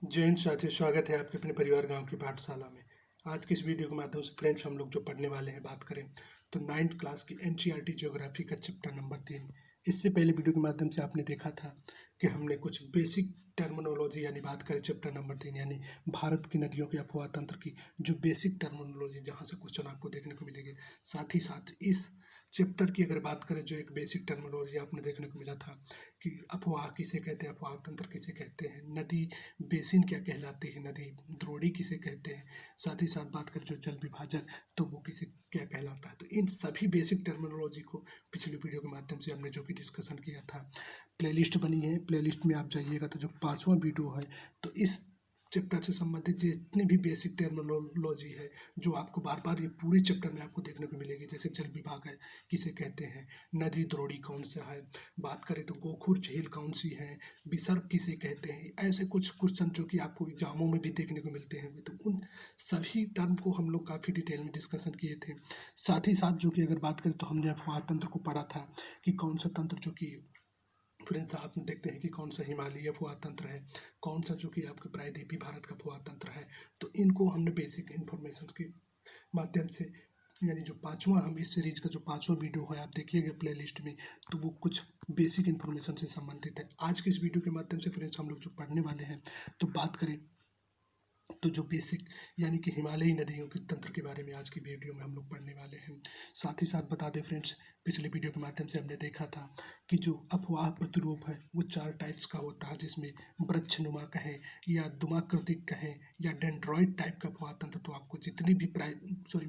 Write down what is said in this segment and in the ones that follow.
जय हिंद साथियों, स्वागत है आपके अपने परिवार गांव की पाठशाला में। आज की इस वीडियो के माध्यम से फ्रेंड्स हम लोग जो पढ़ने वाले हैं, बात करें तो 9th क्लास की एनसीईआरटी ज्योग्राफी का चैप्टर नंबर 3। इससे पहले वीडियो के माध्यम से आपने देखा था कि हमने कुछ बेसिक टर्मिनोलॉजी यानी बात करें चैप्टर नंबर 3 यानी भारत की नदियों के अफवाह तंत्र की जो बेसिक टर्मिनोलॉजी, जहाँ से क्वेश्चन आपको देखने को मिलेंगे। साथ ही साथ इस चैप्टर की अगर बात करें, जो एक बेसिक टर्मिनोलॉजी आपने देखने को मिला था कि अफवाह किसे कहते हैं, अफवाह तंत्र किसे कहते हैं, नदी बेसिन क्या कहलाती है, नदी द्रोणी किसे कहते हैं, साथ ही साथ बात करें जो जल विभाजक तो वो किसे क्या कहलाता है। तो इन सभी बेसिक टर्मिनोलॉजी को पिछले वीडियो के माध्यम से हमने जो कि डिस्कशन किया था। प्लेलिस्ट बनी है, प्लेलिस्ट में आप जाइएगा तो जो 5वां वीडियो है, तो इस चैप्टर से संबंधित जितनी भी बेसिक टर्मिनोलॉजी है जो आपको बार बार ये पूरे चैप्टर में आपको देखने को मिलेगी, जैसे जल विभाग है किसे कहते हैं, नदी द्रोणी कौन सा है, बात करें तो गोखुर झील कौन सी है, विसर्ग किसे कहते हैं, ऐसे कुछ क्वेश्चन जो कि आपको एग्जामों में भी देखने को मिलते हैं। तो उन सभी टर्म को हम लोग काफ़ी डिटेल में डिस्कशन किए थे। साथ ही साथ जो कि अगर बात करें तो हमने अफवाह तंत्र को पढ़ा था कि कौन सा तंत्र जो कि फ्रेंड्स आप देखते हैं कि कौन सा हिमालयी अफवाह तंत्र है, कौन सा जो कि आपके प्रायद्वीपीय भारत का अफवाह तंत्र है। तो इनको हमने बेसिक इन्फॉर्मेशन के माध्यम से, यानी जो 5वां हम इस सीरीज का जो 5वां वीडियो है आप देखिएगा प्ले लिस्ट में, तो वो कुछ बेसिक इन्फॉर्मेशन से संबंधित है। आज के इस वीडियो के माध्यम से फ्रेंड्स हम लोग जो पढ़ने वाले हैं, तो बात करें तो जो बेसिक यानी कि हिमालयी नदियों के तंत्र के बारे में आज की वीडियो में हम लोग पढ़ने वाले हैं। साथ ही साथ बता दें फ्रेंड्स, पिछले वीडियो के माध्यम से हमने देखा था कि जो अफवाह प्रतिरूप है वो 4 टाइप्स का होता है, जिसमें वृक्षनुमा कहें या दुमाकृतिक कहें या डेंड्रॉइड टाइप का अफवाह तंत्र। तो आपको जितनी भी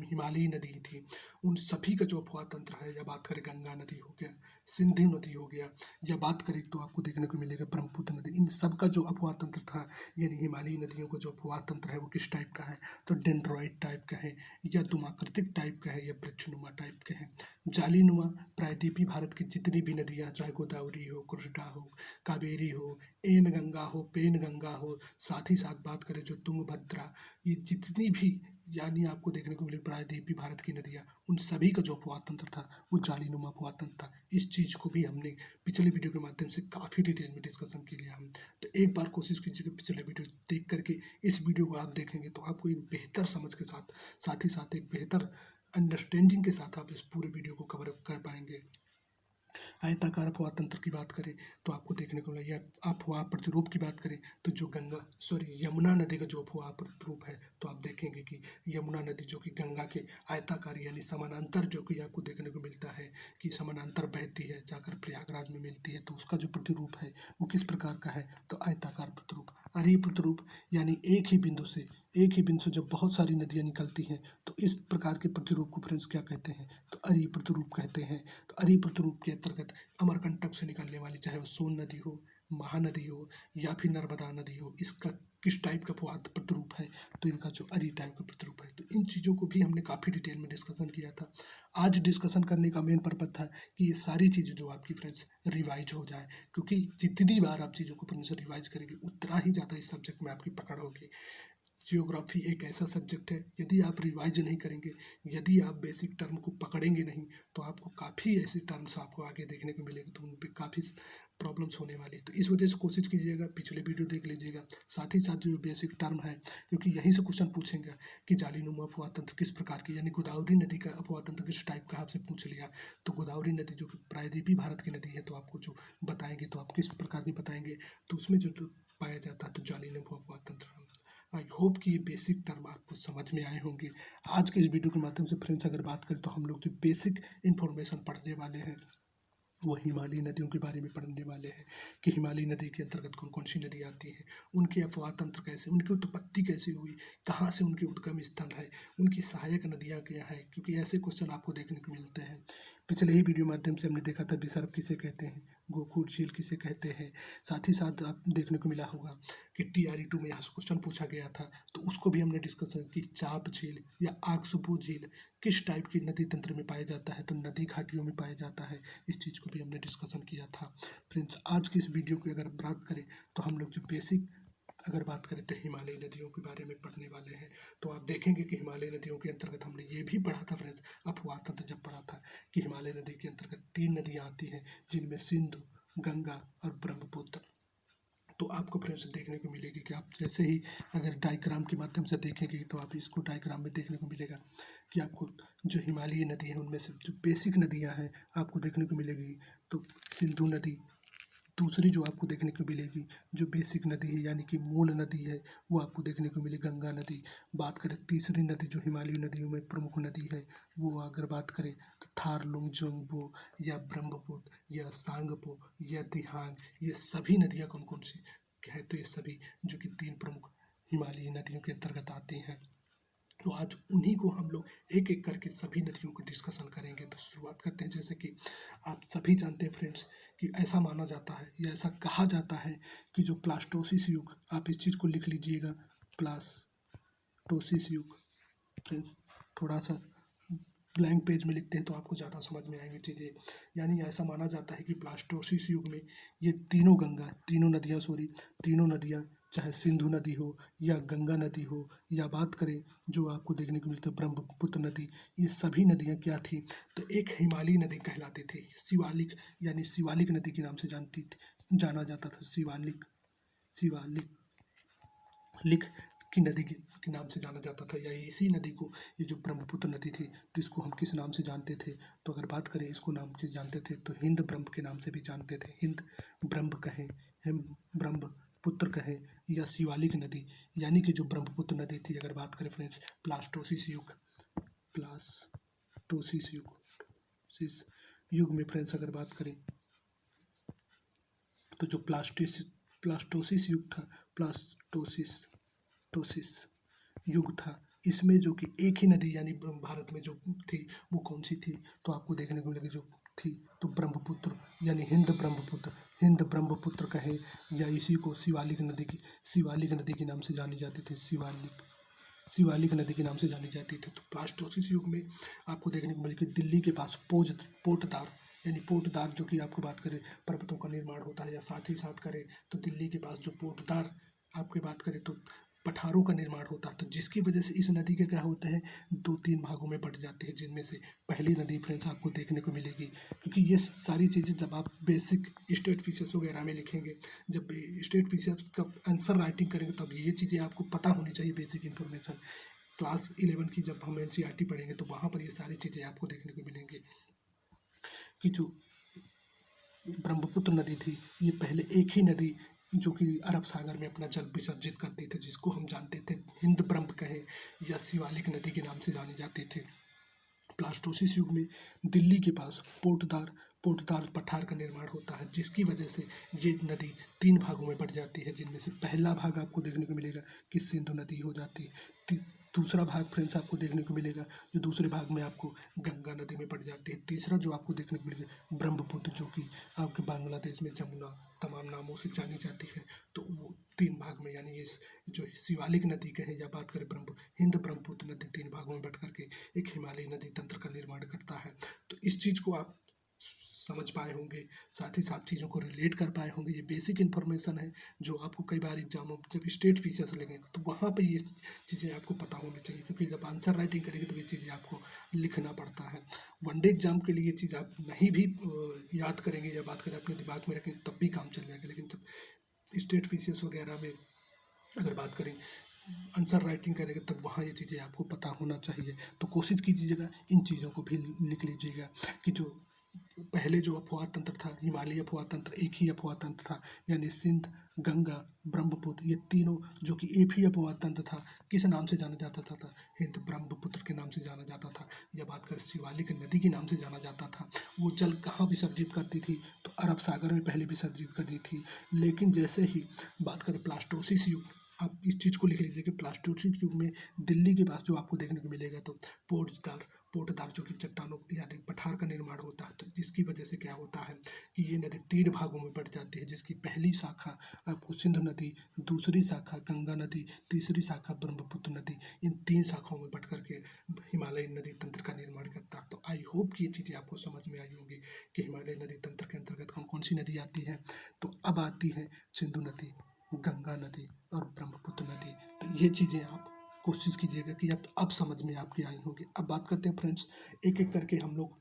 हिमालयी नदी थी उन सभी का जो अफवाह तंत्र है, या बात करें गंगा नदी हो गया, सिंधु नदी हो गया, या बात करें तो आपको देखने को मिलेगा ब्रह्मपुत्र नदी, इन सब का जो अफवाह तंत्र था यानी हिमालयी नदियों का जो अफवाह तंत्र है वो किस टाइप का है, तो डेंड्रॉइड टाइप का है, या दुमाकृतिक टाइप का है, या वृक्षनुमा टाइप का है। जालीनुमा प्रायद्वीपीय भारत की जितनी भी नदियाँ, चाहे गोदावरी हो, कृष्णा हो, कावेरी हो, एन गंगा हो, पेन गंगा हो, साथ ही साथ बात करें जो तुंगभद्रा, ये जितनी भी यानी आपको देखने को मिले प्रायद्वीपीय भारत की नदियाँ, उन सभी का जो अफवाह तंत्र था वो जालीनुमा अफवाह तंत्र था। इस चीज़ को भी हमने पिछले वीडियो के माध्यम से काफ़ी डिटेल में डिस्कशन के लिए हम, तो एक बार कोशिश कीजिए कि पिछले वीडियो देख करके इस वीडियो को आप देखेंगे तो आपको एक बेहतर समझ के साथ, साथ ही साथ एक बेहतर अंडरस्टैंडिंग के साथ आप इस पूरे वीडियो को कवर कर पाएंगे। आयताकार अफवाह तंत्र की बात करें तो आपको देखने को मिलेगा, अफवाह प्रतिरूप की बात करें तो जो यमुना नदी का जो अफवाह प्रतिरूप है, तो आप देखेंगे कि यमुना नदी जो कि गंगा के आयताकार यानी समानांतर जो कि आपको देखने को मिलता है कि समानांतर बहती है जाकर प्रयागराज में मिलती है, तो उसका जो प्रतिरूप है वो किस प्रकार का है, तो आयताकार प्रतिरूप। अरीय प्रतिरूप यानी एक ही बिंदु से जब बहुत सारी नदियाँ निकलती हैं तो इस प्रकार के प्रतिरूप को फ्रेंड्स क्या कहते हैं, तो अरीय प्रतिरूप कहते हैं। तो अरीय प्रतिरूप के अंतर्गत अमरकंटक से निकलने वाली, चाहे वो सोन नदी हो, महानदी हो या फिर नर्मदा नदी हो, इसका किस टाइप का अफवाह प्रतिरूप है, तो इनका जो अरीय टाइप का प्रतिरूप है। तो इन चीज़ों को भी हमने काफ़ी डिटेल में डिस्कशन किया था। आज डिस्कशन करने का मेन पर्पज था कि ये सारी चीज़ें जो आपकी फ्रेंड्स रिवाइज हो जाए, क्योंकि जितनी बार आप चीज़ों को फ्रेंड्स रिवाइज करेंगे उतना ही ज़्यादा इस सब्जेक्ट में आपकी पकड़ होगी। जियोग्राफी एक ऐसा सब्जेक्ट है, यदि आप रिवाइज नहीं करेंगे, यदि आप बेसिक टर्म को पकड़ेंगे नहीं, तो आपको काफ़ी ऐसे टर्म्स आपको आगे देखने को मिलेंगे, तो उन पर काफ़ी प्रॉब्लम्स होने वाली है। तो इस वजह से कोशिश कीजिएगा, पिछले वीडियो देख लीजिएगा, साथ ही साथ जो बेसिक टर्म है, क्योंकि यहीं से क्वेश्चन पूछेंगे कि जालीनुमा अफवाह तंत्र किस प्रकार की, यानी गोदावरी नदी का अफवाह तंत्र किस टाइप का आपसे पूछ लिया, तो गोदावरी नदी जो कि प्रायद्वीपीय भारत की नदी है, तो आपको जो बताएंगे तो आप किस प्रकार की बताएंगे, तो उसमें जो पाया जाता है तो जालीनुमा अफवाह तंत्र। आई होप कि ये बेसिक टर्म आपको समझ में आए होंगे। आज के इस वीडियो के माध्यम से फ्रेंड्स अगर बात करें तो हम लोग जो बेसिक इन्फॉर्मेशन पढ़ने वाले हैं वो हिमालयी नदियों के बारे में पढ़ने वाले हैं कि हिमालयी नदी के अंतर्गत कौन कौन सी नदी आती हैं, उनके अफवाह तंत्र कैसे, उनकी उत्पत्ति कैसे हुई, कहाँ से उनके उद्गम स्थल है, उनकी सहायक नदियाँ क्या हैं, क्योंकि ऐसे क्वेश्चन आपको देखने को मिलते हैं। पिछले ही वीडियो माध्यम से हमने देखा था विसर्ग किसे कहते हैं, गोखुर झील किसे कहते हैं। साथ ही साथ आप देखने को मिला होगा कि TRE2 में यहाँ से क्वेश्चन पूछा गया था, तो उसको भी हमने डिस्कस की चाप झील या आगसुबु झील किस टाइप की नदी तंत्र में पाया जाता है, तो नदी घाटियों में पाया जाता है। इस चीज़ को भी हमने डिस्कशन किया था। फ्रेंड्स आज की इस वीडियो की अगर बात करें तो हम लोग जो बेसिक अगर बात करें तो हिमालयी नदियों के बारे में पढ़ने वाले हैं। तो आप देखेंगे कि हिमालयी नदियों के अंतर्गत हमने ये भी पढ़ा था फ्रेंड्स, अफवाह तंत्र जब पढ़ा था कि हिमालय नदी के अंतर्गत 3 नदियाँ आती हैं, जिनमें सिंधु, गंगा और ब्रह्मपुत्र। तो आपको फ्रेंड्स देखने को मिलेगी कि आप जैसे ही अगर डायग्राम के माध्यम से देखेंगे तो आप इसको डायग्राम में देखने को मिलेगा कि आपको जो हिमालयी नदी है उनमें से जो बेसिक नदियाँ हैं आपको देखने को मिलेगी। तो सिंधु नदी, दूसरी जो आपको देखने को मिलेगी जो बेसिक नदी है यानी कि मूल नदी है वो आपको देखने को मिली गंगा नदी। बात करें तीसरी नदी जो हिमालयी नदियों में प्रमुख नदी है वो अगर बात करें तो थारलुंग जोंगबो या ब्रह्मपुत्र या सांगपो या दिहांग, ये सभी नदियाँ कौन कौन सी है, तो ये सभी जो कि 3 प्रमुख हिमालयी नदियों के अंतर्गत आती हैं। तो आज उन्हीं को हम लोग एक एक करके सभी नदियों को डिस्कशन करेंगे। तो शुरुआत करते हैं। जैसे कि आप सभी जानते हैं फ्रेंड्स कि ऐसा माना जाता है या ऐसा कहा जाता है कि जो प्लास्टोसिस युग, आप इस चीज़ को लिख लीजिएगा, प्लास्टोसिस युग। फ्रेंड्स थोड़ा सा ब्लैंक पेज में लिखते हैं तो आपको ज़्यादा समझ में आएंगी चीज़ें। यानी ऐसा माना जाता है कि प्लास्टोसिस युग में ये तीनों नदियाँ चाहे सिंधु नदी हो या गंगा नदी हो या बात करें जो आपको देखने को मिलती है ब्रह्मपुत्र नदी, ये सभी नदियाँ क्या थी, तो एक हिमालयी नदी कहलाती थी। शिवालिक यानी शिवालिक नदी के नाम से जाना जाता था। शिवालिक लिख की नदी के नाम से जाना जाता था। या इसी नदी को, ये जो ब्रह्मपुत्र नदी थी, तो इसको हम किस नाम से जानते थे, तो अगर बात करें इसको नाम से जानते थे तो हिंद ब्रह्म के नाम से भी जानते थे। हिंद ब्रह्म कहें, हिम ब्रह्मपुत्र कहें या शिवालिक नदी, यानी कि जो ब्रह्मपुत्र नदी थी। अगर बात करें फ्रेंड्स प्लास्टोसिस युग में फ्रेंड्स अगर बात करें तो जो प्लास्टोसिस युग था, प्लास्टोसिस युग था, इसमें जो कि एक ही नदी यानी भारत में जो थी वो कौन सी थी, तो आपको देखने को मिलेगी जो थी तो ब्रह्मपुत्र यानी हिंद ब्रह्मपुत्र कहे या इसी को शिवालिक नदी के नाम से जानी जाती थी। शिवालिक नदी के नाम से जानी जाती थी। तो प्लास्टोसिस युग में आपको देखने को मिलेगी दिल्ली के पास पोटदार जो कि आपको बात करें पर्वतों का निर्माण होता है, या साथ ही साथ करें तो दिल्ली के पास जो पोटदार आपकी बात करें तो पठारों का निर्माण होता है। तो जिसकी वजह से इस नदी के क्या होते हैं, 2-3 भागों में बट जाते हैं, जिनमें से पहली नदी फ्रेंड्स आपको देखने को मिलेगी। क्योंकि ये सारी चीज़ें जब आप बेसिक स्टेट फीचर्स वगैरह में लिखेंगे, जब स्टेट फीचर्स का आंसर राइटिंग करेंगे, तब ये चीज़ें आपको पता होनी चाहिए, बेसिक इन्फॉर्मेशन। क्लास 11 की जब हम NCERT पढ़ेंगे तो वहाँ पर ये सारी चीज़ें आपको देखने को मिलेंगी कि जो ब्रह्मपुत्र नदी थी ये पहले एक ही नदी जो कि अरब सागर में अपना जल विसर्जित करती थी, जिसको हम जानते थे हिंद ब्रह्म कहे या शिवालिक नदी के नाम से जानी जाती थी। प्लास्टोसिस युग में दिल्ली के पास पोटदार पठार का निर्माण होता है, जिसकी वजह से ये नदी 3 भागों में बढ़ जाती है, जिनमें से पहला भाग आपको देखने को मिलेगा कि सिंधु नदी हो जाती है। दूसरा भाग फ्रेंड्स आपको देखने को मिलेगा जो दूसरे भाग में आपको गंगा नदी में बढ़ जाती है। तीसरा जो आपको देखने को मिलेगा ब्रह्मपुत्र, जो कि आपके बांग्लादेश में जमुना तमाम नामों से जानी जाती है। तो वो 3 भाग में, यानी इस जो शिवालिक नदी कहें या बात करें हिंद ब्रह्मपुत्र नदी, 3 भागों में बट करके एक हिमालयी नदी तंत्र का निर्माण करता है। तो इस चीज़ को आप समझ पाए होंगे, साथ ही साथ चीज़ों को रिलेट कर पाए होंगे। ये बेसिक इन्फॉर्मेशन है जो आपको कई बार एग्जामों जब स्टेट फीचर्स लगेंगे तो वहाँ पे ये चीज़ें आपको पता होनी चाहिए, क्योंकि जब आंसर राइटिंग करेंगे तो ये चीज़ें आपको लिखना पड़ता है। वनडे एग्जाम के लिए ये चीज़ आप नहीं भी याद करेंगे या बात करें अपने दिमाग में रखेंगे तब भी काम चल जाएगा, लेकिन जब स्टेट फीचर्स वगैरह में अगर बात करें आंसर राइटिंग करेंगे तब वहाँ ये चीज़ें आपको पता होना चाहिए। तो कोशिश कीजिएगा इन चीज़ों को भी लिख लीजिएगा कि जो पहले जो अफवाह तंत्र था, हिमालयी अफवाह तंत्र एक ही अफवाह तंत्र था, यानी सिंध, गंगा, ब्रह्मपुत्र, ये तीनों जो कि एक ही अफवाह तंत्र था, किस नाम से जाना जाता था, हिंद ब्रह्मपुत्र के नाम से जाना जाता था। या बात करें शिवालिक नदी के नाम से जाना जाता था। वो जल कहाँ विसर्जित करती थी, तो अरब सागर में पहले विसर्जित करती थी। लेकिन जैसे ही बात करें प्लास्टोसिस युग, आप इस चीज़ को लिख लीजिए कि प्लास्टोसिस युग में दिल्ली के पास जो आपको देखने को मिलेगा तो पोटदार जो कि चट्टानों यानी पठार का निर्माण होता है। तो जिसकी वजह से क्या होता है कि ये नदी 3 भागों में बढ़ जाती है, जिसकी पहली शाखा आपको सिंधु नदी, दूसरी शाखा गंगा नदी, तीसरी शाखा ब्रह्मपुत्र नदी, इन 3 शाखाओं में बढ़ करके हिमालयी नदी तंत्र का निर्माण करता है। तो आई होप कि ये चीज़ें आपको समझ में आई होंगी कि हिमालयी नदी तंत्र के अंतर्गत कौन कौन सी नदी आती है। तो अब आती है सिंधु नदी, गंगा नदी और ब्रह्मपुत्र नदी। तो ये चीज़ें आप कोशिश कीजिएगा कि अब समझ में आपकी आई होगी। अब बात करते हैं फ्रेंड्स, एक एक करके हम लोग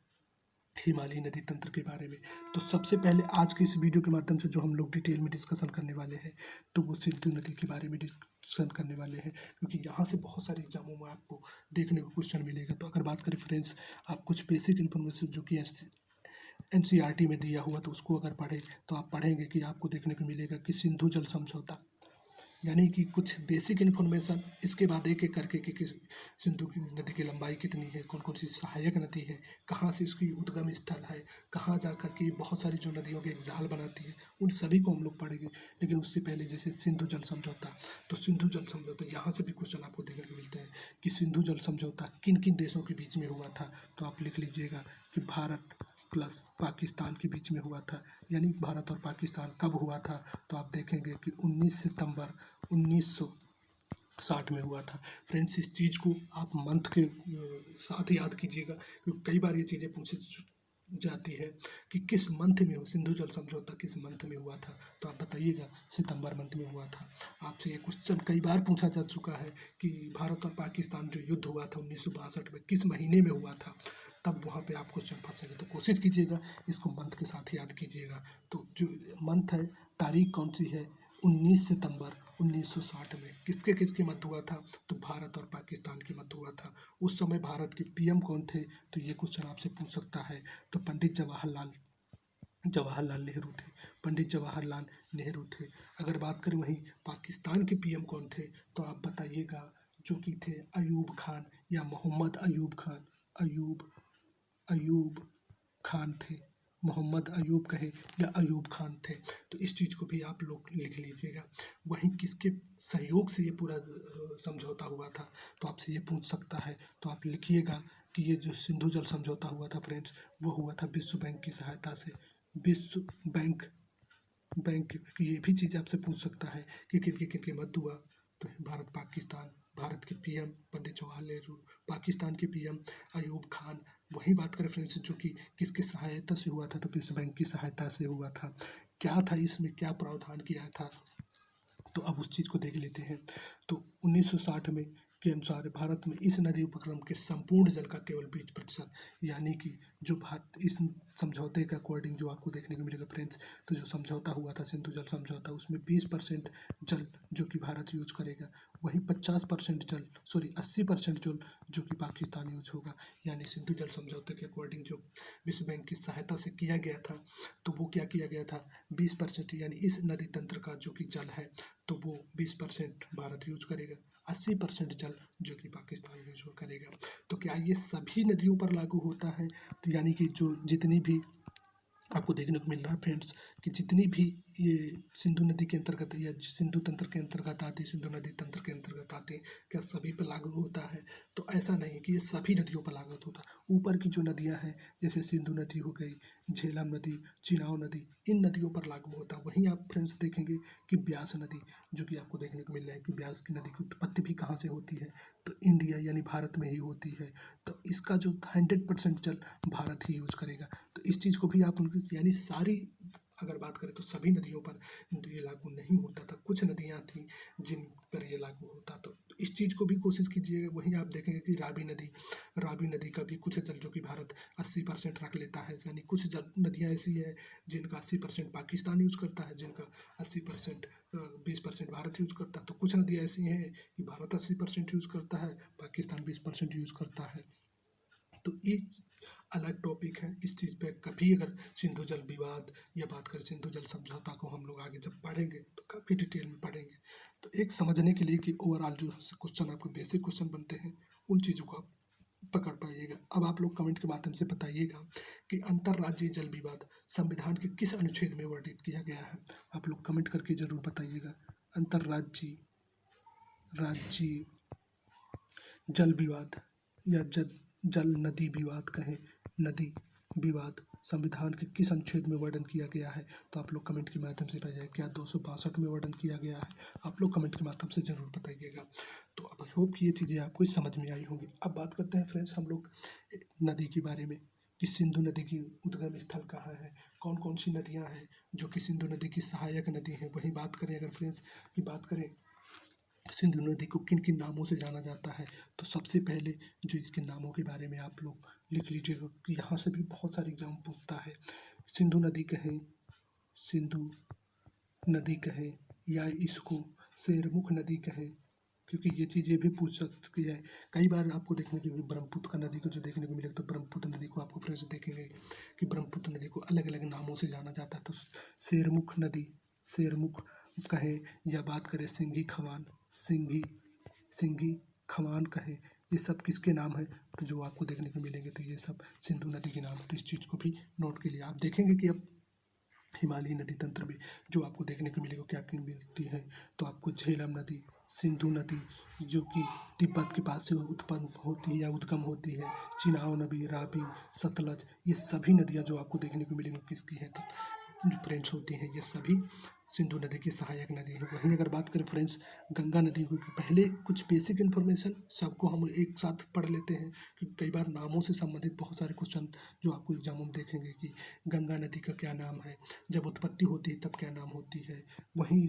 हिमालयी नदी तंत्र के बारे में। तो सबसे पहले आज के इस वीडियो के माध्यम से जो हम लोग डिटेल में डिस्कशन करने वाले हैं तो वो सिंधु नदी के बारे में डिस्कशन करने वाले हैं, क्योंकि यहाँ से बहुत सारे एग्जामों में आपको देखने को क्वेश्चन मिलेगा। तो अगर बात करें फ्रेंड्स, आप कुछ बेसिक इन्फॉर्मेशन जो कि एनसीईआरटी में दिया हुआ तो उसको अगर पढ़ें तो आप पढ़ेंगे कि आपको देखने को मिलेगा कि सिंधु जल समझौता, यानी कि कुछ बेसिक इन्फॉर्मेशन, इसके बाद एक एक करके कि सिंधु की नदी की लंबाई कितनी है, कौन कौन सी सहायक नदी है, कहाँ से इसकी उद्गम स्थल है, कहाँ जा कर के बहुत सारी जो नदियों के एक जाल बनाती है, उन सभी को हम लोग पढ़ेंगे। लेकिन उससे पहले जैसे सिंधु जल समझौता, तो सिंधु जल समझौता यहाँ से भी क्वेश्चन आपको देखने को मिलते हैं कि सिंधु जल समझौता किन किन देशों के बीच में हुआ था। तो आप लिख लीजिएगा कि भारत प्लस पाकिस्तान के बीच में हुआ था। यानी भारत और पाकिस्तान कब हुआ था, तो आप देखेंगे कि 19 सितंबर 1960 में हुआ था। फ्रेंड्स, इस चीज़ को आप मंथ के साथ याद कीजिएगा, क्योंकि कई बार ये चीज़ें पूछी जाती है कि किस मंथ में हो, सिंधु जल समझौता किस मंथ में हुआ था। तो आप बताइएगा सितंबर मंथ में हुआ था। आपसे ये क्वेश्चन कई बार पूछा जा चुका है कि भारत और पाकिस्तान जो युद्ध हुआ था 1962 में किस महीने में हुआ था, तब वहाँ पे आप क्वेश्चन फंसेंगे। तो कोशिश कीजिएगा इसको मंथ के साथ याद कीजिएगा। तो जो मंथ है, तारीख कौन सी है, 19 सितंबर 1960 में किसके किसके मध्य हुआ था, तो भारत और पाकिस्तान के मध्य हुआ था। उस समय भारत के पीएम कौन थे, तो ये क्वेश्चन आपसे पूछ सकता है। तो पंडित जवाहरलाल नेहरू थे, पंडित जवाहरलाल नेहरू थे। अगर बात करें वहीं पाकिस्तान के पीएम कौन थे, तो आप बताइएगा, जो कि थे अयूब खान या मोहम्मद अयूब खान थे, मोहम्मद अयूब कहे या अयूब खान थे। तो इस चीज़ को भी आप लोग लिख लीजिएगा। वहीं किसके सहयोग से ये पूरा समझौता हुआ था, तो आपसे ये पूछ सकता है। तो आप लिखिएगा कि ये जो सिंधु जल समझौता हुआ था फ्रेंड्स, वो हुआ था विश्व बैंक की सहायता से। विश्व बैंक की ये भी चीज़ आपसे पूछ सकता है कि किन के मध्य हुआ, तो भारत पाकिस्तान, भारत के पीएम पंडित जवाहरलाल नेहरू, पाकिस्तान के पीएम अयूब खान। वही बात करें फ्रेंड्स, जो कि किसकी सहायता से हुआ था, तो विश्व बैंक की सहायता से हुआ था। क्या था इसमें, क्या प्रावधान किया था, तो अब उस चीज़ को देख लेते हैं। तो 1960 में के अनुसार भारत में इस नदी उपक्रम के संपूर्ण जल का केवल 20%, यानी कि जो भारत इस समझौते के अकॉर्डिंग जो आपको देखने को मिलेगा फ्रेंड्स, तो जो समझौता हुआ था सिंधु जल समझौता, उसमें 20% जल जो कि भारत यूज करेगा, वहीं 50% जल, सॉरी 80% जल जो कि पाकिस्तान यूज होगा। यानी सिंधु जल समझौते के अकॉर्डिंग जो विश्व बैंक की सहायता से किया गया था, तो वो क्या किया गया था, 20%, यानी इस नदी तंत्र का जो कि जल है तो वो 20% भारत यूज करेगा, 80% जल जो कि पाकिस्तान यूज करेगा। तो क्या ये सभी नदियों पर लागू होता है, तो यानी कि जो जितनी भी आपको देखने को मिल रहा है फ्रेंड्स कि जितनी भी ये सिंधु नदी के अंतर्गत या सिंधु तंत्र के अंतर्गत आते, सिंधु नदी तंत्र के अंतर्गत आते, क्या सभी पर लागू होता है, तो ऐसा नहीं कि ये सभी नदियों पर लागू होता। ऊपर की जो नदियां हैं जैसे सिंधु नदी हो गई, झेलम नदी, चिनाव नदी, इन नदियों पर लागू होता है। वहीं आप फ्रेंड्स देखेंगे कि ब्यास नदी जो कि आपको देखने को मिल रहा है कि ब्यास की नदी की उत्पत्ति भी कहाँ से होती है, तो इंडिया यानी भारत में ही होती है। तो इसका जो 100% जल भारत ही यूज करेगा। तो इस चीज़ को भी आप उनकी, यानी सारी अगर बात करें तो सभी नदियों पर ये लागू नहीं होता था, कुछ नदियाँ थी जिन पर ये लागू होता। तो इस चीज़ को भी कोशिश कीजिएगा। वहीं आप देखेंगे कि रावी नदी का भी कुछ जल जो कि भारत 80% रख लेता है, यानी कुछ जल नदियाँ ऐसी हैं जिनका 80% पाकिस्तान यूज करता है, जिनका 80% 20% भारत यूज करता है। तो कुछ नदियाँ ऐसी हैं कि भारत 80% यूज करता है, पाकिस्तान 20% यूज करता है। तो इस अलग टॉपिक है, इस चीज़ पे कभी अगर सिंधु जल विवाद या बात करें सिंधु जल समझौता को हम लोग आगे जब पढ़ेंगे तो काफ़ी डिटेल में पढ़ेंगे। तो एक समझने के लिए कि ओवरऑल जो क्वेश्चन आपको बेसिक क्वेश्चन बनते हैं उन चीज़ों को आप पकड़ पाइएगा। अब आप लोग कमेंट के माध्यम से बताइएगा कि अंतर्राज्यीय जल विवाद संविधान के किस अनुच्छेद में वर्णित किया गया है। आप लोग कमेंट करके जरूर बताइएगा। अंतर्राज्यीय राज्यीय जल विवाद या जल नदी विवाद कहें, नदी विवाद संविधान के किस अनुच्छेद में वर्णन किया गया है, तो आप लोग कमेंट के माध्यम से बताइए। क्या 262 में वर्णन किया गया है, आप लोग कमेंट के माध्यम से जरूर बताइएगा। तो अब आई होप कि ये चीज़ें आपको समझ में आई होंगी। अब बात करते हैं फ्रेंड्स हम लोग नदी के बारे में कि सिंधु नदी की उद्गम स्थल कहाँ है, कौन कौन सी नदियाँ हैं जो कि सिंधु नदी की सहायक नदी हैं। वहीं बात करें अगर फ्रेंड्स की बात करें सिंधु नदी को किन किन नामों से जाना जाता है। तो सबसे पहले जो इसके नामों के बारे में आप लोग लिख लीजिएगा कि यहाँ से भी बहुत सारे एग्जाम पूछता है। सिंधु नदी कहें, सिंधु नदी कहें, या इसको शेरमुख नदी कहें, क्योंकि ये चीज़ें भी पूछ सकती है। कई बार आपको देखने को ब्रह्मपुत्र का नदी को जो देखने को मिलेगा, तो ब्रह्मपुत्र नदी को आपको फिर से देखेंगे कि ब्रह्मपुत्र नदी को अलग अलग नामों से जाना जाता है। तो शेरमुख नदी, शेरमुख कहें, या बात करें सिंघी खवान, सिंघी खवान कहें, ये सब किसके नाम है। तो जो आपको देखने को मिलेंगे तो ये सब सिंधु नदी के नाम है। तो इस चीज़ को भी नोट के लिए आप देखेंगे कि अब हिमालयी नदी तंत्र में जो आपको देखने को मिलेगा क्या क्या मिलती है। तो आपको झेलम नदी, सिंधु नदी जो कि तिब्बत के पास से उत्पन्न होती है या उद्गम होती है, चिनाव नदी, रावी, सतलज, ये सभी नदियाँ जो आपको देखने को मिलेंगी किसकी है, तो जो फ्रेंड्स होती हैं ये सभी सिंधु नदी की सहायक नदी है। वहीं अगर बात करें फ्रेंड्स गंगा नदी की, पहले कुछ बेसिक इन्फॉर्मेशन सबको हम एक साथ पढ़ लेते हैं, क्योंकि कई बार नामों से संबंधित बहुत सारे क्वेश्चन जो आपको एग्जाम में देखेंगे कि गंगा नदी का क्या नाम है, जब उत्पत्ति होती है तब क्या नाम होती है। वहीं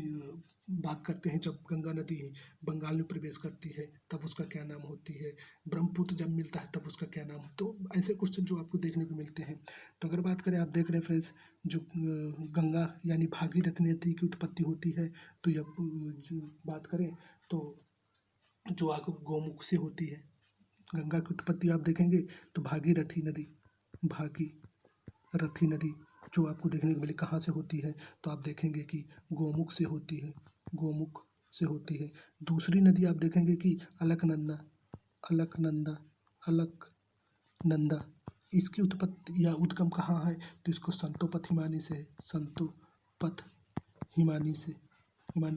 बात करते हैं जब गंगा नदी बंगाल में प्रवेश करती है तब उसका क्या नाम होती है, ब्रह्मपुत्र जब मिलता है तब उसका क्या नाम है। तो ऐसे क्वेश्चन जो आपको देखने को मिलते हैं। तो अगर बात करें, आप देख रहे हैं फ्रेंड्स, जो गंगा यानी भागीरथी नदी की उत्पत्ति होती है, तो यह जो बात करें तो जो आगे गौमुख से होती है, गंगा की उत्पत्ति आप देखेंगे तो भागीरथी नदी जो आपको देखने को मिले कहाँ से होती है, तो आप देखेंगे कि गोमुख से होती है, गोमुख से होती है। दूसरी नदी आप देखेंगे कि अलकनंदा, इसकी उत्पत्ति या उद्गम कहाँ है, तो इसको संतोपथ हिमानी से है, संतोपथ हिमानी से।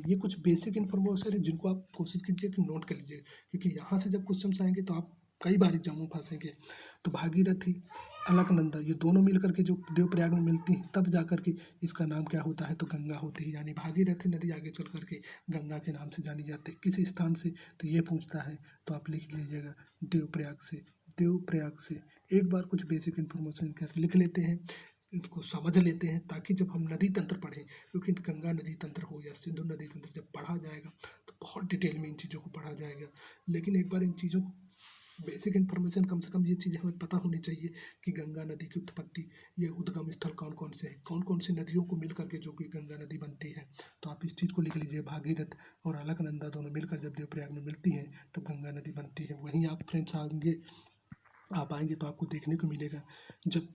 ये कुछ बेसिक इन्फॉर्मेशन है जिनको आप कोशिश कीजिए कि नोट कर लीजिए, क्योंकि यहाँ से जब क्वेश्चन आएंगे तो आप कई बार एग्जाम में फंसेंगे। तो भागीरथी, अलकनंदा, ये दोनों मिलकर के जो देवप्रयाग में मिलती हैं तब जाकर के इसका नाम क्या होता है, तो गंगा होती है। यानी भागीरथी नदी आगे चल करके गंगा के नाम से जानी जाती है। किस स्थान से, तो ये पूछता है, तो आप लिख लीजिएगा देवप्रयाग से। एक बार कुछ बेसिक इन्फॉर्मेशन कर लिख लेते हैं, इसको समझ लेते हैं, ताकि जब हम नदी तंत्र पढ़ें, क्योंकि गंगा नदी तंत्र हो या सिंधु नदी तंत्र जब पढ़ा जाएगा तो बहुत डिटेल में इन चीज़ों को पढ़ा जाएगा। लेकिन एक बार इन चीज़ों को बेसिक इन्फॉर्मेशन, कम से कम ये चीज़ हमें पता होनी चाहिए कि गंगा नदी की उत्पत्ति या उद्गम स्थल कौन कौन से हैं, कौन कौन सी नदियों को मिल करके जो कि गंगा नदी बनती है। तो आप इस चीज़ को लिख लीजिए, भागीरथ और अलकनंदा दोनों मिलकर जब देवप्रयाग में मिलती हैं तो गंगा नदी बनती है। वहीं आप फ्रेंड्स आप आएंगे तो आपको देखने को मिलेगा, जब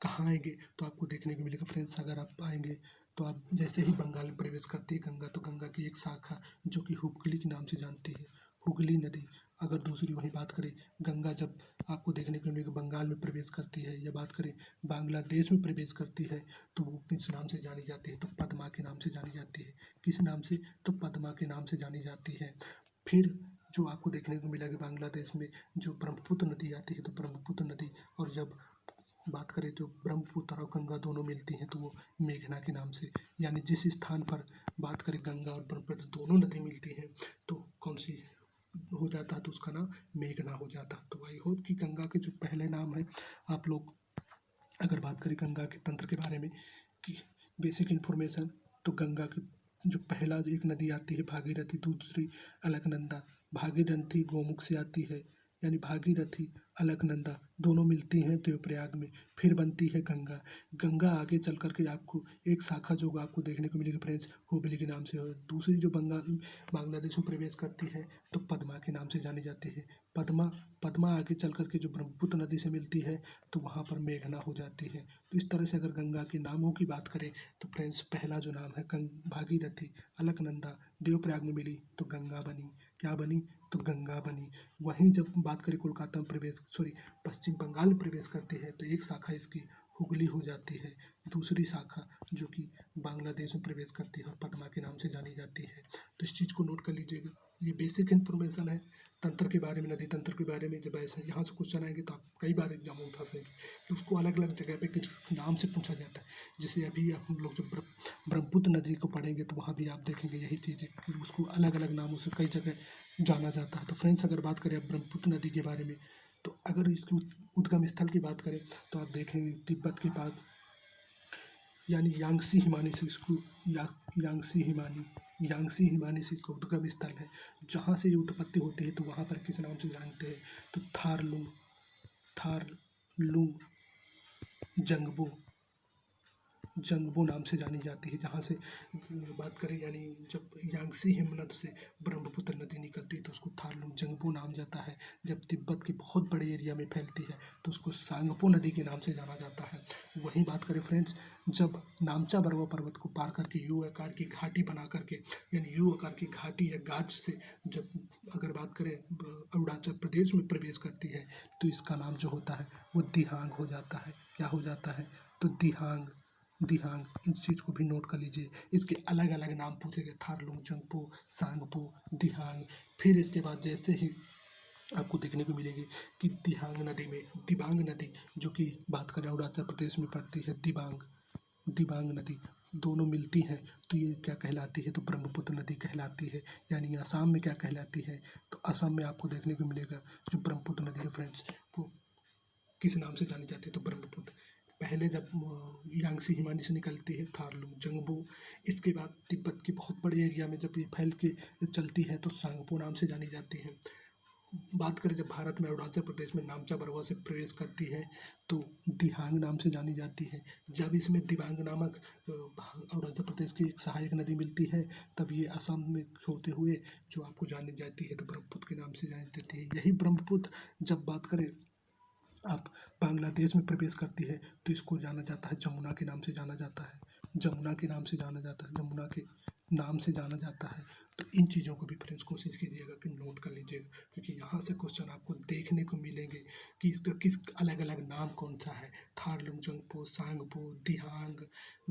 कहाँ आएंगे तो आपको देखने को मिलेगा फ्रेंड्स, अगर आप आएंगे तो आप जैसे ही बंगाल में प्रवेश करती है गंगा, तो गंगा की एक शाखा जो कि हुगली के नाम से जानती है, हुगली नदी। अगर दूसरी वही बात करें, गंगा जब आपको देखने को मिलेगा बंगाल में प्रवेश करती है, या बात करें बांग्लादेश में प्रवेश करती है, तो वो किस नाम से जानी जाती है, तो पद्मा के नाम से जानी जाती है। किस नाम से, तो पद्मा के नाम से जानी जाती है। फिर जो आपको देखने को मिला कि बांग्लादेश में जो ब्रह्मपुत्र नदी आती है, तो ब्रह्मपुत्र नदी, और जब बात करें जो ब्रह्मपुत्र और गंगा दोनों मिलती हैं तो वो मेघना के नाम से, यानी जिस स्थान पर बात करें गंगा और ब्रह्मपुत्र दोनों नदी मिलती हैं तो कौन सी हो जाता है, तो उसका नाम मेघना हो जाता है। तो आई होप कि गंगा के जो पहले नाम है, आप लोग अगर बात करें गंगा के तंत्र के बारे में कि बेसिक इन्फॉर्मेशन, तो गंगा की जो पहला एक नदी आती है भागीरथी, दूसरी अलकनंदा। भागीरथी गोमुख से आती है, यानी भागीरथी अलकनंदा दोनों मिलती हैं देवप्रयाग में, फिर बनती है गंगा। गंगा आगे चल करके आपको एक शाखा जो आपको देखने को मिलेगी फ्रेंड्स, हुगली के नाम से, और दूसरी जो बांग्लादेश में प्रवेश करती है तो पद्मा के नाम से जानी जाती है। पद्मा आगे चल करके जो ब्रह्मपुत्र नदी से मिलती है तो वहाँ पर मेघना हो जाती है। तो इस तरह से अगर गंगा के नामों की बात करें तो फ्रेंड्स पहला जो नाम है भागीरथी, अलकनंदा, देवप्रयाग में मिली तो गंगा बनी। क्या बनी, तो गंगा बनी। वहीं जब बात करें कोलकाता में पश्चिम बंगाल में प्रवेश करती है तो एक शाखा इसकी हुगली हो जाती है, दूसरी शाखा जो कि बांग्लादेश में प्रवेश करती है और पद्मा के नाम से जानी जाती है। तो इस चीज़ को नोट कर लीजिएगा, ये बेसिक इन्फॉर्मेशन है तंत्र के बारे में, नदी तंत्र के बारे में। जब ऐसा यहाँ से क्वेश्चन आएंगे तो आप कई बार एग्जामों में फंसेंगे कि उसको अलग अलग जगह पे किस नाम से पूछा जाता है। जैसे अभी हम लोग जब ब्रह्मपुत्र नदी को पढ़ेंगे तो वहाँ भी आप देखेंगे यही चीज़ है कि उसको अलग अलग नामों से कई जगह जाना जाता है। तो फ्रेंड्स अगर बात करें ब्रह्मपुत्र नदी के बारे में, तो अगर इसकी उद्गम स्थल की बात करें तो आप देखेंगे तिब्बत के पास, यानी यांगसी हिमानी से इसको यांगसी यांगसी हिमानी का उद्गम स्थल है। जहाँ से ये उत्पत्ति होती है तो वहाँ पर किस नाम से जानते हैं, तो थारलुंग जंगबो जंगबो नाम से जानी जाती है। जहाँ से बात करें यानी जब यांगसी हिमनद से ब्रह्मपुत्र नदी निकलती है तो उसको थारलुंग जंगबो नाम जाता है। जब तिब्बत के बहुत बड़े एरिया में फैलती है तो उसको सांगपो नदी के नाम से जाना जाता है। वहीं बात करें फ्रेंड्स, जब नामचा बरवा पर्वत को पार करके यू आकार की घाटी बना करके यानी यू आकार की घाटी या गाज से जब अगर बात करें अरुणाचल प्रदेश में प्रवेश करती है तो इसका नाम जो होता है वो दिहांग हो जाता है। क्या हो जाता है, तो दिहांग। इस चीज़ को भी नोट कर लीजिए। इसके अलग अलग नाम पूछे गए, थारलुंग जंगपो, सांगपो, दिहांग। फिर इसके बाद जैसे ही आपको देखने को मिलेगी कि दिहांग नदी में दिबांग नदी, जो कि बात करें अरुणाचल प्रदेश में पड़ती है, दिबांग नदी दोनों मिलती हैं तो ये क्या कहलाती है, तो ब्रह्मपुत्र नदी कहलाती है। यानी असम में क्या कहलाती है, तो असम में आपको देखने को मिलेगा जो ब्रह्मपुत्र नदी है फ्रेंड्स वो किस नाम से जानी जाती है, तो ब्रह्मपुत्र। पहले जब यांगसी हिमानी से निकलती है थारलुंग जंगबो, इसके बाद तिब्बत के बहुत बड़े एरिया में जब ये फैल के चलती है तो सांगपो नाम से जानी जाती है। बात करें जब भारत में अरुणाचल प्रदेश में नामचा बरवा से प्रवेश करती है तो दिहांग नाम से जानी जाती है। जब इसमें दिबांग नामक अरुणाचल प्रदेश की एक सहायक नदी मिलती है तब ये असम में होते हुए जो आपको जानी जाती है तो ब्रह्मपुत्र के नाम से जानी जाती है। यही ब्रह्मपुत्र जब बात करें आप बांग्लादेश में प्रवेश करती है तो इसको जाना जाता है जमुना के नाम से जाना जाता है। जमुना के नाम से जाना जाता है। तो इन चीज़ों को भी फ्रेंड्स कोशिश कीजिएगा कि नोट कर लीजिएगा, क्योंकि यहाँ से क्वेश्चन आपको देखने को मिलेंगे कि इसका किस अलग अलग नाम कौन सा है। थारलुंग जंगपो, सांगपो,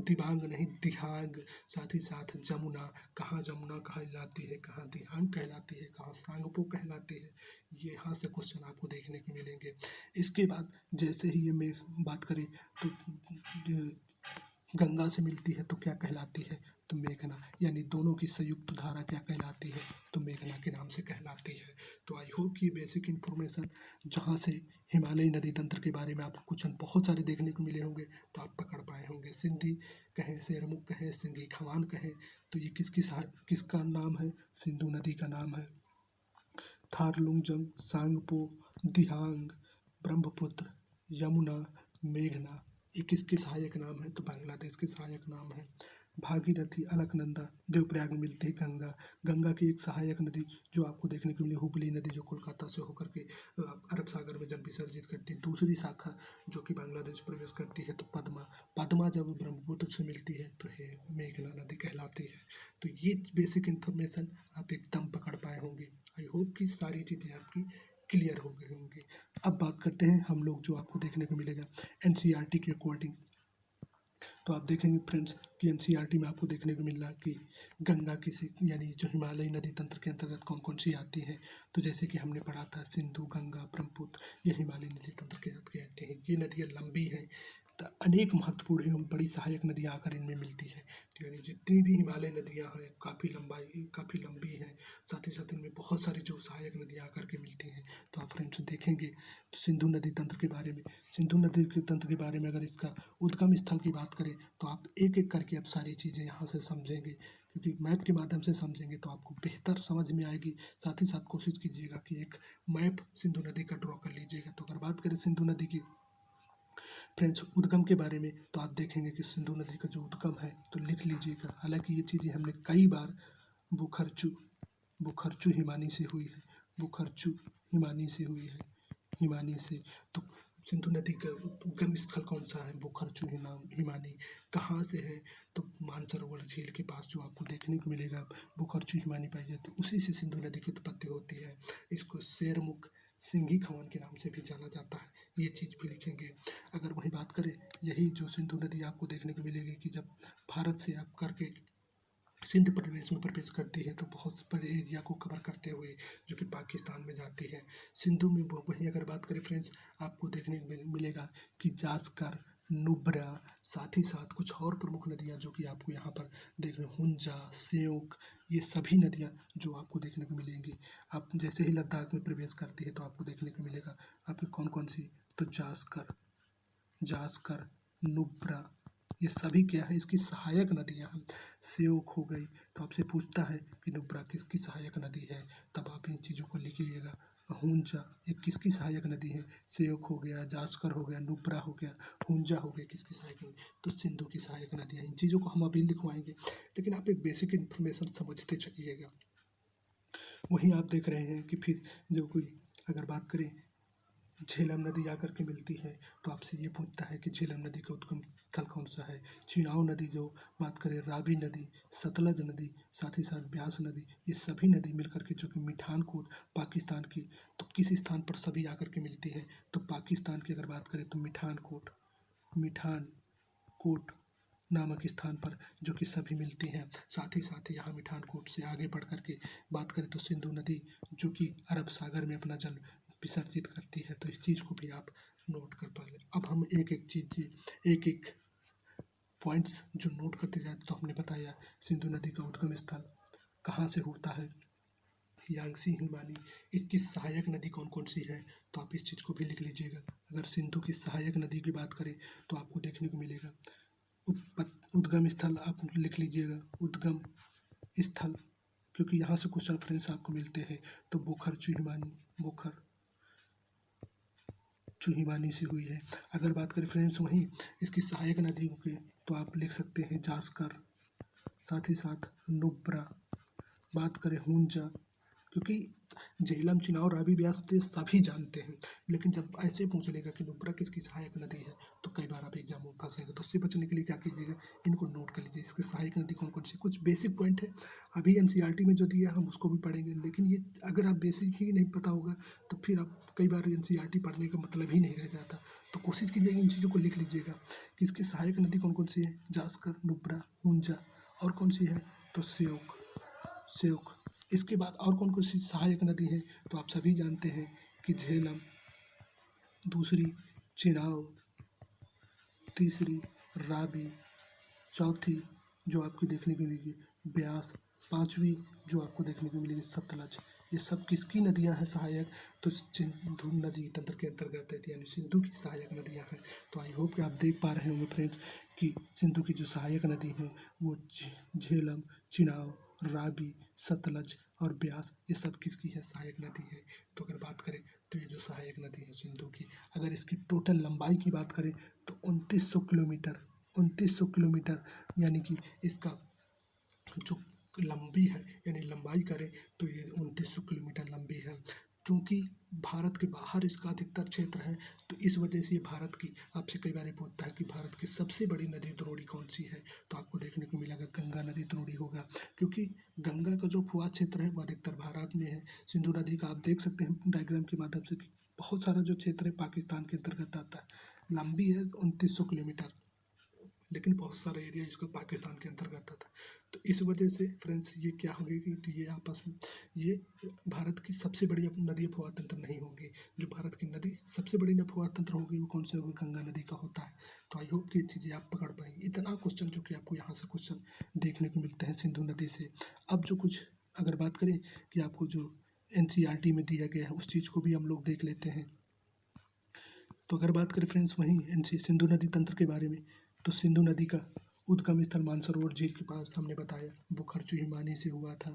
दिबांग नहीं दिहांग, साथ ही साथ जमुना, कहाँ जमुना कहलाती है, कहाँ दिहांग कहलाती है, कहाँ सांगपो कहलाती है। ये यहाँ से क्वेश्चन आपको देखने को मिलेंगे। इसके बाद जैसे ही ये में बात करें तो गंगा से मिलती है तो क्या कहलाती है, तो मेघना। यानी दोनों की संयुक्त धारा क्या कहलाती है, तो मेघना के नाम से कहलाती है। तो आई होप कि बेसिक इन्फॉर्मेशन जहाँ से हिमालयी नदी तंत्र के बारे में आपको क्वेश्चन बहुत सारे देखने को मिले होंगे तो आप पकड़ पाए होंगे। सिंधी कहें, सेरमुख कहें, सिंगी खवान कहें, तो ये किसका नाम है, सिंधु नदी का नाम है। थारलुंगजंग, सांगपो, दिहांग, ब्रह्मपुत्र, यमुना, मेघना, ये किसके सहायक नाम है, तो बांग्लादेश के सहायक नाम है। भागीरथी, अलकनंदा, देवप्रयाग में मिलती है गंगा। गंगा की एक सहायक नदी जो आपको देखने को मिली हुबली नदी, जो कोलकाता से होकर के अरब सागर में जल विसर्जित करती है। दूसरी शाखा जो कि बांग्लादेश प्रवेश करती है तो पद्मा जब ब्रह्मपुत्र से मिलती है तो है मेघना नदी कहलाती है। तो ये बेसिक इन्फॉर्मेशन आप एकदम पकड़ पाए होंगे। आई होप कि सारी चीज़ें आपकी क्लियर हो गई होंगी। अब बात करते हैं हम लोग जो आपको देखने को मिलेगा एनसीईआरटी के अकॉर्डिंग। तो आप देखेंगे फ्रेंड्स कि एनसीईआरटी में आपको देखने को मिल रहा है कि गंगा किसी यानी जो हिमालयी नदी तंत्र के अंतर्गत कौन कौन सी आती हैं। तो जैसे कि हमने पढ़ा था सिंधु, गंगा, ब्रह्मपुत्र, ये हिमालयी नदी तंत्र के अंतर्गत आती हैं। ये नदियाँ लंबी हैं तो अनेक महत्वपूर्ण एवं बड़ी सहायक नदियाँ आकर इनमें मिलती हैं। तो यानी जितनी भी हिमालय नदियाँ हैं काफ़ी लंबी हैं, साथ ही साथ इनमें बहुत सारी जो सहायक नदियाँ आकर के मिलती हैं। तो आप फ्रेंड्स देखेंगे तो सिंधु नदी तंत्र के बारे में अगर इसका उद्गम स्थल की बात करें तो आप एक एक करके अब सारी चीज़ें यहाँ से समझेंगे, क्योंकि मैप के माध्यम से समझेंगे तो आपको बेहतर समझ में आएगी। साथ ही साथ कोशिश कीजिएगा कि एक मैप सिंधु नदी का ड्रॉ कर लीजिएगा। तो अगर बात करें सिंधु नदी की फ्रेंड्स उद्गम के बारे में तो आप देखेंगे कि सिंधु नदी का जो उद्गम है तो लिख लीजिएगा। हालांकि ये चीज़ें हमने कई बार बुखरचू हिमानी से हुई है, हिमानी से। तो सिंधु नदी का उद्गम स्थल कौन सा है, बुखरचू हिमानी। कहाँ से है, तो मानसरोवर झील के पास जो आपको देखने को मिलेगा बुखरचू हिमानी पाई जाती है, उसी से सिंधु नदी की उत्पत्ति होती है। इसको शेरमुख, सिंघी खवान के नाम से भी जाना जाता है, ये चीज़ भी लिखेंगे। अगर वही बात करें यही जो सिंधु नदी आपको देखने को मिलेगी कि जब भारत से आप करके सिंध प्रदेश में प्रवेश करती है तो बहुत बड़े एरिया को कवर करते हुए जो कि पाकिस्तान में जाती है। सिंधु में वहीं अगर बात करें फ्रेंड्स आपको देखने को मिलेगा कि जास्कर, नुब्रा, साथ ही साथ कुछ और प्रमुख नदियाँ जो कि आपको यहाँ पर देखने हुंजा, स्योक, ये सभी नदियाँ जो आपको देखने को मिलेंगी। आप जैसे ही लद्दाख में प्रवेश करती है तो आपको देखने को मिलेगा आपकी कौन कौन सी, तो जास्कर, नुब्रा, ये सभी क्या है, इसकी सहायक नदियाँ हैं। स्योक हो गई, तो आपसे पूछता है कि नुब्रा किसकी सहायक नदी है, तब आप इन चीज़ों को लिख लीजिएगा। हुंजा ये किसकी सहायक नदी है, स्योक हो गया, जास्कर हो गया, नुब्रा हो गया, हुंजा हो गया, किसकी सहायक नदी, तो सिंधु की सहायक नदियाँ। इन चीज़ों को हम अभी लिखवाएंगे, लेकिन आप एक बेसिक इन्फॉर्मेशन समझते चलिएगा। वहीं आप देख रहे हैं कि फिर जो कोई अगर बात करें झेलम नदी आकर के मिलती है, तो आपसे ये पूछता है कि झेलम नदी का उद्गम स्थल कौन सा है। चिनाव नदी जो बात करें, रावी नदी, सतलज नदी, साथ ही साथ ब्यास नदी, ये सभी नदी मिलकर के जो कि मिठानकोट पाकिस्तान की, तो किस स्थान पर सभी आकर के मिलती है, तो पाकिस्तान की अगर बात करें तो मिठानकोट नामक स्थान पर जो कि सभी मिलती हैं। साथ ही यहाँ मिठानकोट से आगे बढ़ करके बात करें तो सिंधु नदी जो कि अरब सागर में अपना जल विसर्जित करती है, तो इस चीज़ को भी आप नोट कर पा लें। अब हम एक एक पॉइंट्स जो नोट करते जाए, तो हमने बताया सिंधु नदी का उद्गम स्थल कहाँ से होता है, यांगसी हिमानी। इसकी सहायक नदी कौन कौन सी है, तो आप इस चीज़ को भी लिख लीजिएगा। अगर सिंधु की सहायक नदी की बात करें तो आपको देखने को मिलेगा उद्गम स्थल, आप लिख लीजिएगा उद्गम स्थल, क्योंकि यहाँ से कुछ रेफरेंस आपको मिलते हैं। तो बोखर चुहिमानी से हुई है। अगर बात करें फ्रेंड्स वहीं इसकी सहायक नदियों की, तो आप लिख सकते हैं जास्कर, साथ ही साथ नुब्रा, बात करें हुंजा, क्योंकि झेलम, चिनाव, रावी, ब्यास तो सभी जानते हैं, लेकिन जब ऐसे पूछ लेगा कि नुब्रा किसकी सहायक नदी है, तो कई बार आप एग्जाम में फंसेंगे। तो उससे बचने के लिए क्या कीजिएगा, इनको नोट कर लीजिए। इसकी सहायक नदी कौन कौन सी, कुछ बेसिक पॉइंट है अभी एनसीईआरटी में जो दिया हम उसको भी पढ़ेंगे, लेकिन ये अगर आप बेसिक ही नहीं पता होगा तो फिर आप कई बार एनसीईआरटी पढ़ने का मतलब ही नहीं रह जाता। तो कोशिश कीजिएगा इन चीज़ों को लिख लीजिएगा कि इसकी सहायक नदी कौन कौन सी है, जास्कर, नुब्रा, हुंजा, और कौन सी है तो स्योक। इसके बाद और कौन कौन सी सहायक नदी है, तो आप सभी जानते हैं कि झेलम, दूसरी चिनाव, तीसरी रावी, चौथी जो आपको देखने को मिलेगी ब्यास, पांचवी जो आपको देखने को मिलेगी सतलज। ये सब किसकी नदियां हैं सहायक, तो सिंधु नदी तंत्र के अंतर्गत है, यानी सिंधु की सहायक नदियां हैं। तो आई होप कि आप देख पा रहे होंगे फ्रेंड्स कि सिंधु की जो सहायक नदी है वो झेलम, चिनाव, रावी, सतलज और ब्यास, ये सब किसकी है, सहायक नदी है। तो अगर बात करें तो ये जो सहायक नदी है सिंधु की, अगर इसकी टोटल लंबाई की बात करें तो 2900 किलोमीटर, यानी कि इसका जो लंबी है, यानी लंबाई करें तो ये 2900 किलोमीटर लंबी है। चूँकि भारत के बाहर इसका अधिकतर क्षेत्र है, तो इस वजह से ये भारत की, आपसे कई बार पूछता है कि भारत की सबसे बड़ी नदी द्रोणी कौन सी है, तो आपको देखने को मिलेगा गंगा नदी द्रोणी होगा, क्योंकि गंगा का जो फुआ क्षेत्र है वो अधिकतर भारत में है। सिंधु नदी का आप देख सकते हैं डायग्राम के माध्यम से कि बहुत सारा जो क्षेत्र है पाकिस्तान के अंतर्गत आता है। लंबी है 2900 किलोमीटर, लेकिन बहुत सारा एरिया इसका पाकिस्तान के अंतर्गत आता है। तो इस वजह से फ्रेंड्स ये क्या होगी कि ये आपस में ये भारत की सबसे बड़ी नदी अफवाह तंत्र नहीं होगी। जो भारत की नदी सबसे बड़ी अफवाह तंत्र होगी वो कौन सी होगी, गंगा नदी का होता है। तो आई होप कि ये चीज़ें आप पकड़ पाएंगे। इतना क्वेश्चन जो कि आपको यहाँ से क्वेश्चन देखने को मिलते हैं सिंधु नदी से। अब जो कुछ अगर बात करें कि आपको जो एनसीईआरटी में दिया गया है उस चीज़ को भी हम लोग देख लेते हैं। तो अगर बात करें फ्रेंड्स वहीं सिंधु नदी तंत्र के बारे में, तो सिंधु नदी का उद्गम स्थल मानसरोवर झील के पास हमने बताया बुखरचू हिमानी से हुआ था।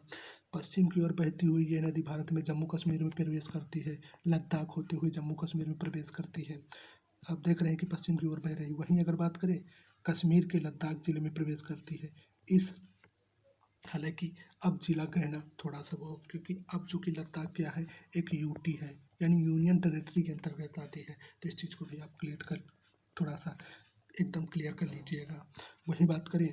पश्चिम की ओर बहती हुई यह नदी भारत में जम्मू कश्मीर में प्रवेश करती है, लद्दाख होते हुए जम्मू कश्मीर में प्रवेश करती है। आप देख रहे हैं कि पश्चिम की ओर बह रही। वहीं अगर बात करें कश्मीर के लद्दाख जिले में प्रवेश करती है। इस हालांकि अब जिला कहना थोड़ा सा वो, क्योंकि अब जो कि लद्दाख क्या है एक यूटी है, यानी यूनियन टेरिटरी के अंतर्गत आती है। तो इस चीज़ को भी आप क्लियर कर थोड़ा सा एकदम क्लियर कर लीजिएगा। वहीं बात करें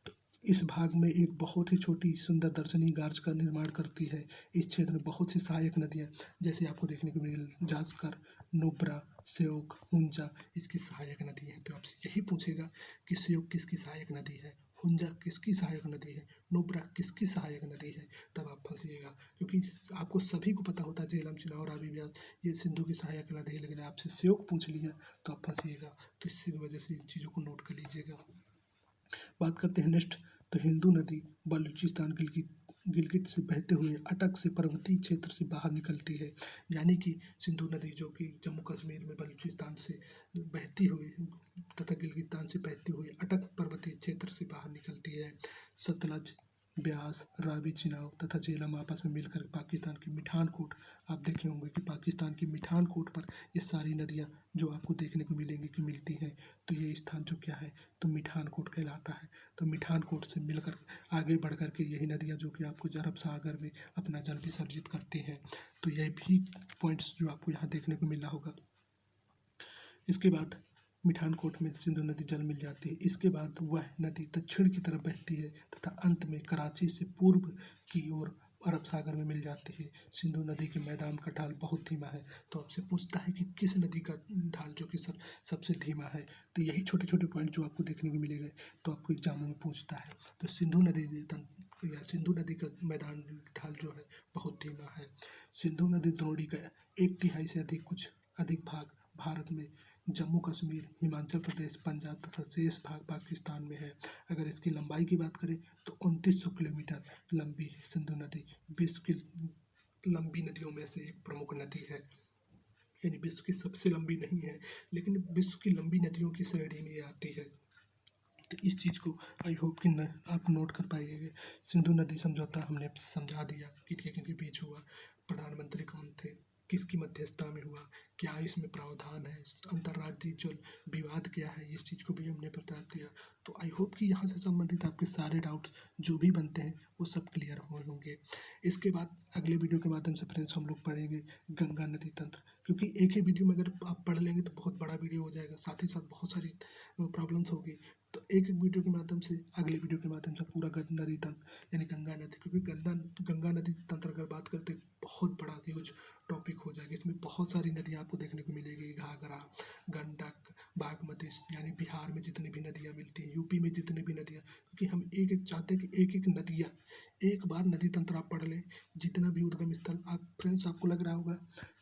तो इस भाग में एक बहुत ही छोटी सुंदर दर्शनीय गार्ज का निर्माण करती है। इस क्षेत्र में बहुत सी सहायक नदियाँ जैसे आपको देखने को मिलेगी जास्कर, नुब्रा, स्योक, हुंजा इसकी सहायक नदी है। तो आपसे यही पूछेगा कि स्योक किसकी सहायक नदी है, हुंजा किसकी सहायक नदी है, नुब्रा किसकी सहायक नदी है, तब आप फंसिएगा। क्योंकि आपको सभी को पता होता है झेलम, चिनाव, रावी, ब्यास ये सिंधु की सहायक नदी है, लेकिन आपसे स्योक पूछ लिया तो आप फंसिएगा। तो इसी वजह से इन चीज़ों को नोट कर लीजिएगा। बात करते हैं नेक्स्ट, तो हिंदू नदी बलूचिस्तान की गिलगित से बहते हुए अटक से पर्वतीय क्षेत्र से बाहर निकलती है। यानी कि सिंधु नदी जो कि जम्मू कश्मीर में बलूचिस्तान से बहती हुई तथा गिलगिस्तान से बहती हुई अटक पर्वतीय क्षेत्र से बाहर निकलती है। सतलज, ब्यास, रावी, चिनाब तथा झेलम आपस में मिलकर पाकिस्तान की मिठानकोट, आप देखे होंगे कि पाकिस्तान की मिठानकोट पर ये सारी नदियाँ जो आपको देखने को मिलेंगी कि मिलती हैं। तो ये स्थान जो क्या है तो मिठानकोट कहलाता है। तो मिठानकोट से मिलकर आगे बढ़ कर के यही नदियाँ जो कि आपको अरब सागर में अपना जल विसर्जित करती हैं। तो यह भी पॉइंट्स जो आपको यहाँ देखने को मिला होगा। इसके बाद मिठानकोट में सिंधु नदी जल मिल जाती है। इसके बाद वह नदी दक्षिण की तरफ बहती है तथा अंत में कराची से पूर्व की ओर अरब सागर में मिल जाती है। सिंधु नदी के मैदान का ढाल बहुत धीमा है। तो आपसे पूछता है कि किस नदी का ढाल जो कि सबसे धीमा है। तो यही छोटे छोटे पॉइंट जो आपको देखने को मिलेंगे तो आपको एग्जामों में पूछता है। तो सिंधु नदी का मैदान ढाल जो है बहुत धीमा है। सिंधु नदी द्रोणी का 1/3 से अधिक भाग भारत में जम्मू कश्मीर, हिमाचल प्रदेश, पंजाब तथा शेष भाग पाकिस्तान में है। अगर इसकी लंबाई की बात करें तो 2900 किलोमीटर लंबी है सिंधु नदी। विश्व की लंबी नदियों में से एक प्रमुख नदी है। यानी विश्व की सबसे लंबी नहीं है लेकिन विश्व की लंबी नदियों की श्रेणी में ये आती है। तो इस चीज़ को आई होप कि आप नोट कर पाइएगा। सिंधु नदी समझौता हमने समझा दिया किनके किनके बीच हुआ, प्रधानमंत्री कौन थे, किसकी मध्यस्थता में हुआ, क्या इसमें प्रावधान है, अंतर्राज्यीय जल विवाद क्या है, इस चीज़ को भी हमने बता दिया। तो आई होप कि यहाँ से संबंधित आपके सारे डाउट्स जो भी बनते हैं वो सब क्लियर हुए होंगे। इसके बाद अगले वीडियो के माध्यम से फ्रेंड्स हम लोग पढ़ेंगे गंगा नदी तंत्र, क्योंकि एक ही वीडियो में अगर आप पढ़ लेंगे तो बहुत बड़ा वीडियो हो जाएगा, साथ ही साथ बहुत सारी प्रॉब्लम्स होगी। तो एक एक वीडियो के माध्यम से अगले वीडियो के माध्यम से पूरा गंगा नदी तंत्र यानी गंगा नदी, क्योंकि गंगा नदी तंत्र अगर बात करते बहुत बड़ा ह्यूज टॉपिक हो जाएगा। इसमें बहुत सारी नदियाँ आपको देखने को मिलेगी, घाघरा, गंडक, बागमती, यानी बिहार में जितनी भी नदियाँ मिलती हैं, यूपी में जितनी भी नदियाँ, क्योंकि हम एक एक चाहते हैं कि एक एक नदियाँ एक बार नदी तंत्र आप पढ़ लें, जितना भी उद्गम स्थल। आप फ्रेंड्स आपको लग रहा होगा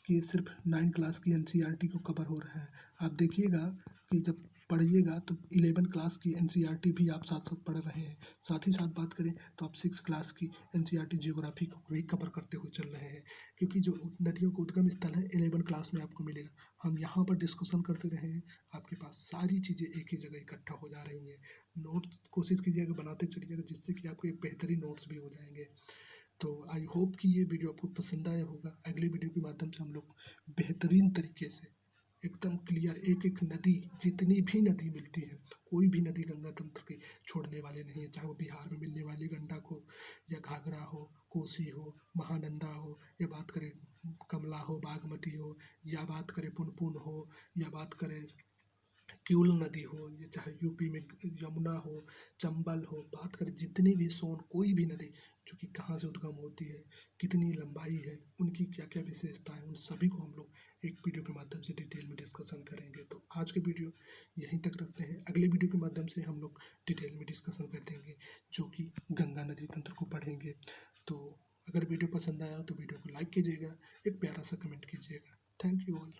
कि सिर्फ 9 क्लास की एनसीईआरटी को कवर हो रहा है। आप देखिएगा कि जब पढ़िएगा तो 11 क्लास की एनसीईआरटी भी आप साथ साथ पढ़ रहे हैं। साथ ही साथ बात करें तो आप 6 क्लास की एनसीईआरटी जियोग्राफी को भी कवर करते हुए चल रहे हैं, क्योंकि जो नदियों के उद्गम स्थल है 11 क्लास में आपको मिलेगा। हम यहाँ पर डिस्कशन करते रहे हैं, आपके पास सारी चीज़ें एक ही जगह इकट्ठा हो जा रही हैं। नोट्स कोशिश कीजिएगा बनाते चलिएगा, जिससे कि आपके बेहतरीन नोट्स भी हो जाएंगे। तो आई होप कि ये वीडियो आपको पसंद आया होगा। अगले वीडियो के माध्यम से हम लोग बेहतरीन तरीके से एकदम क्लियर एक एक नदी, जितनी भी नदी मिलती है, कोई भी नदी गंगा तंत्र की छोड़ने वाले नहीं है, चाहे वो बिहार में मिलने वाली गंडक हो या घाघरा हो, कोसी हो, महानंदा हो, या बात करें कमला हो, बागमती हो, या बात करें पुनपुन हो, या बात करें क्यूल नदी हो, ये चाहे यूपी में यमुना हो, चंबल हो, बात करें जितनी भी सोन कोई भी नदी जो कि कहाँ से उद्गम होती है, कितनी लंबाई है, उनकी क्या क्या विशेषता है, उन सभी को हम लोग एक वीडियो के माध्यम से डिटेल में डिस्कशन करेंगे। तो आज के वीडियो यहीं तक रखते हैं। अगले वीडियो के माध्यम से हम लोग डिटेल में डिस्कशन कर देंगे, जो कि गंगा नदी तंत्र को पढ़ेंगे। तो अगर वीडियो पसंद आया तो वीडियो को लाइक कीजिएगा, एक प्यारा सा कमेंट कीजिएगा। Thank you all.